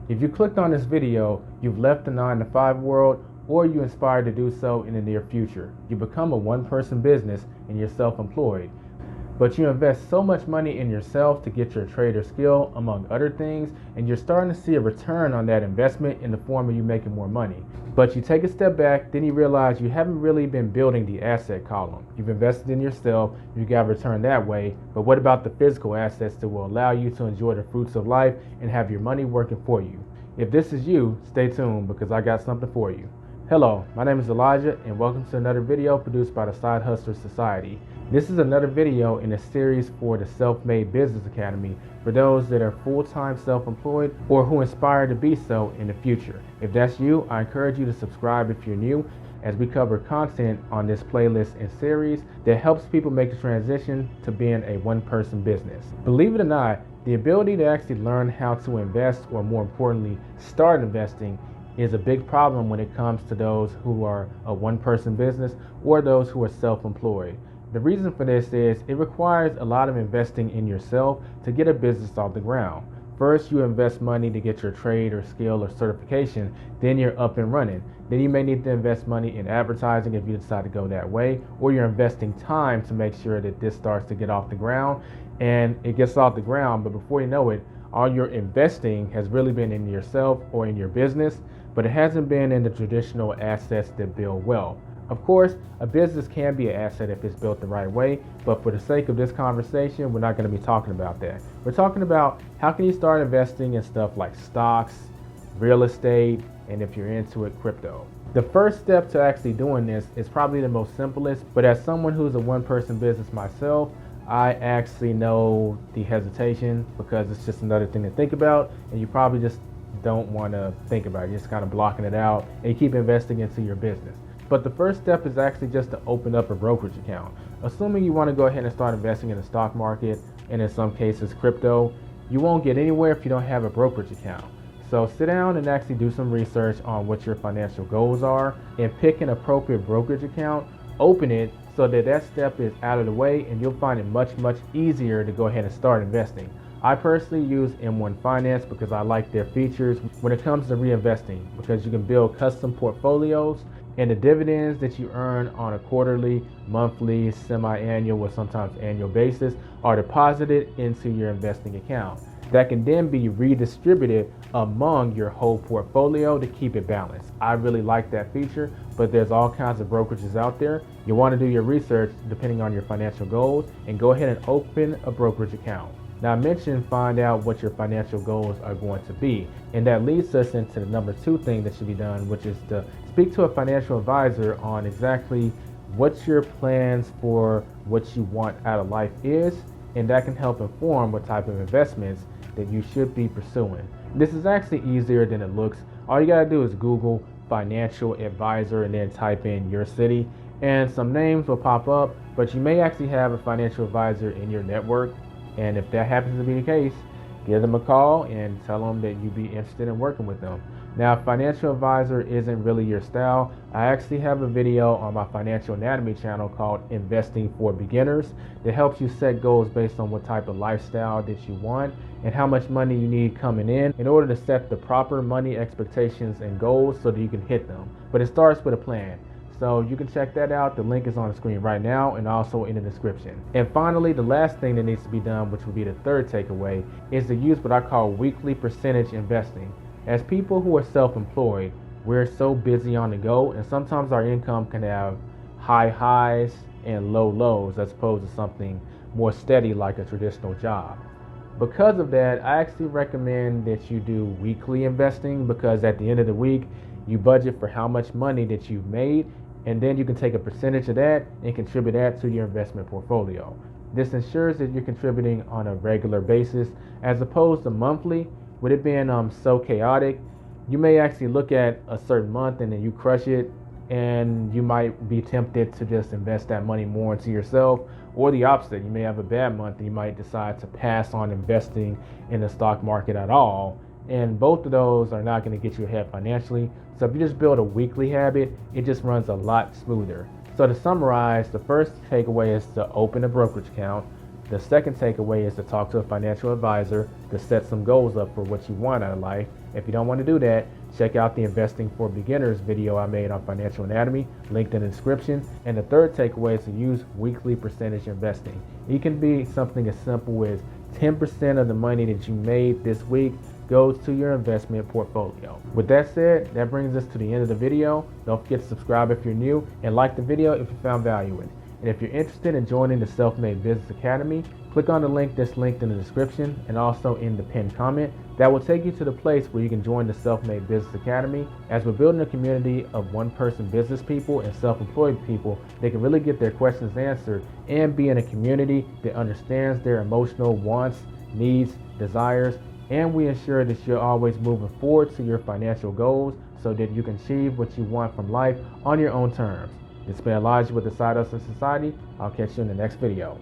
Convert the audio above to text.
If you clicked on this video, you've left the 9 to 5 world, or you inspired to do so in the near future. You become a one-person business and you're self-employed. But you invest so much money in yourself to get your trade or skill, among other things, and you're starting to see a return on that investment in the form of you making more money. But you take a step back, then you realize you haven't really been building the asset column. You've invested in yourself, you got a return that way, but what about the physical assets that will allow you to enjoy the fruits of life and have your money working for you? If this is you, stay tuned because I got something for you. Hello, my name is Elijah and welcome to another video produced by the Side Hustler Society. This is another video in a series for the Self-Made Business Academy for those that are full-time self-employed or who aspire to be so in the future. If that's you, I encourage you to subscribe if you're new, as we cover content on this playlist and series that helps people make the transition to being a one-person business. Believe it or not, the ability to actually learn how to invest, or more importantly, start investing, is a big problem when it comes to those who are a one-person business or those who are self-employed. The reason for this is it requires a lot of investing in yourself to get a business off the ground. First, you invest money to get your trade or skill or certification, then you're up and running. Then you may need to invest money in advertising if you decide to go that way, or you're investing time to make sure that this starts to get off the ground, and it gets off the ground, but before you know it, all your investing has really been in yourself or in your business, but it hasn't been in the traditional assets that build wealth. Of course, a business can be an asset if it's built the right way, but for the sake of this conversation, we're not going to be talking about that. We're talking about how can you start investing in stuff like stocks, real estate, and if you're into it, crypto. The first step to actually doing this is probably the most simplest, but as someone who's a one-person business myself, I actually know the hesitation because it's just another thing to think about, and you probably just don't want to think about it. You're just kind of blocking it out, and you keep investing into your business. But the first step is actually just to open up a brokerage account. Assuming you want to go ahead and start investing in the stock market, and in some cases crypto, you won't get anywhere if you don't have a brokerage account. So sit down and actually do some research on what your financial goals are and pick an appropriate brokerage account, open it so that that step is out of the way, and you'll find it much easier to go ahead and start investing. I personally use M1 Finance because I like their features when it comes to reinvesting, because you can build custom portfolios and the dividends that you earn on a quarterly, monthly, semi-annual, or sometimes annual basis are deposited into your investing account. That can then be redistributed among your whole portfolio to keep it balanced. I really like that feature, but there's all kinds of brokerages out there. You want to do your research depending on your financial goals and go ahead and open a brokerage account. Now, I mentioned find out what your financial goals are going to be, and that leads us into the number 2 thing that should be done, which is to speak to a financial advisor on exactly what your plans for what you want out of life is, and that can help inform what type of investments that you should be pursuing. This is actually easier than it looks. All you gotta do is Google financial advisor and then type in your city, and some names will pop up, but you may actually have a financial advisor in your network. And if that happens to be the case, give them a call and tell them that you'd be interested in working with them. Now, if financial advisor isn't really your style, I actually have a video on my Financial Anatomy channel called Investing for Beginners that helps you set goals based on what type of lifestyle that you want and how much money you need coming in order to set the proper money expectations and goals so that you can hit them. But it starts with a plan. So you can check that out. The link is on the screen right now and also in the description. And finally, the last thing that needs to be done, which would be the third takeaway, is to use what I call weekly percentage investing. As people who are self-employed, we're so busy on the go, and sometimes our income can have high highs and low lows as opposed to something more steady like a traditional job. Because of that, I actually recommend that you do weekly investing, because at the end of the week, you budget for how much money that you've made, and then you can take a percentage of that and contribute that to your investment portfolio. This ensures that you're contributing on a regular basis as opposed to monthly. With it being so chaotic, you may actually look at a certain month and then you crush it, and you might be tempted to just invest that money more into yourself, or the opposite. You may have a bad month and you might decide to pass on investing in the stock market at all, and both of those are not going to get you ahead financially. So if you just build a weekly habit, it just runs a lot smoother. So to summarize, the first takeaway is to open a brokerage account. The second takeaway is to talk to a financial advisor to set some goals up for what you want out of life. If you don't want to do that, check out the Investing for Beginners video I made on financial anatomy, linked in the description. And the third takeaway is to use weekly percentage investing. It can be something as simple as 10% of the money that you made this week goes to your investment portfolio. With that said, that brings us to the end of the video. Don't forget to subscribe if you're new and like the video if you found value in it. And if you're interested in joining the Self-Made Business Academy, click on the link that's linked in the description and also in the pinned comment. That will take you to the place where you can join the Self-Made Business Academy. As we're building a community of one-person business people and self-employed people, they can really get their questions answered and be in a community that understands their emotional wants, needs, desires, and we ensure that you're always moving forward to your financial goals so that you can achieve what you want from life on your own terms. It's been Elijah with the Side Hustle Society. I'll catch you in the next video.